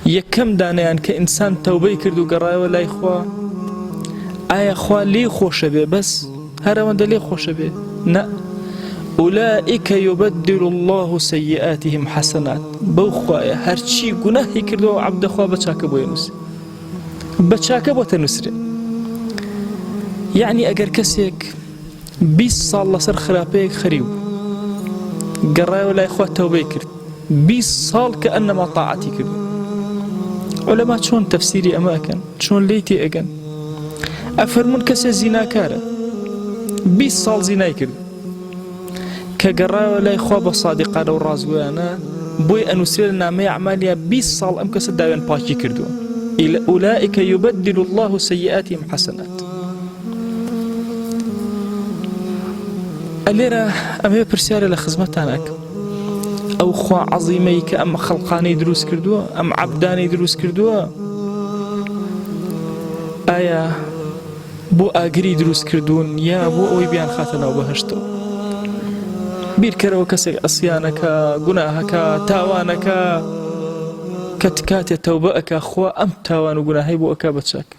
یەکەم دانیان کە ئینسان تەوبەی کرد و گەڕایەوە لای خوا ئایا خوا لێی خۆشە بێ بەس هەرەوەندە لێ خۆشە بێ نە أولئك يبدل الله سيئاتهم حسنات بەو خوایە هەرچی گوناهی کردەوە عەبدە خوا بەچاکە بۆ نووسێ بەچاکە بۆتە نووسرێ یعنی ئەگەر کەسێک 20 ساڵ لەسەر خراپەیەک خەریو گەڕایەوە لای خوا تەوبەی کرد 20 ساڵ کە ئەنەما تاعەتی کرد عولەما چۆن تەفسیری ئەمە ئەکەن چۆن لێی تێ ئەگەن ئەفەرمون کەسێ زیناکارە 20 ساڵ زینای کرد کە گەڕایەوە لای خوا بە سادقانە و ڕازگۆیانە بۆی ئەنووسرێ لە نامەی ئەعمالیە 20 ساڵ ئەم کەسە داوێن پاکی کردووە أولئك يبدل الله سيئاتهم حسنات ئەلێرە ئەمێ پرسیارە لە خزمەتانەکە ئەو خوا عەزیمەی کە ئەم خەڵقانەی دروست کردووە ئەم عەبدانەی دروست کردووە ئایا بۆ ئاگری دروست کردوون یا بۆ ئەوەی بیان خاتە ناو بەهەشتەوە بیرکەرەوە کەسێک ئەسیانەکە گوناهەکە تاوانەکە کە تکاتێ تەوبە ئەکا خوا ئەم تاوان و گوناهەی بۆ ئەکا بەچاک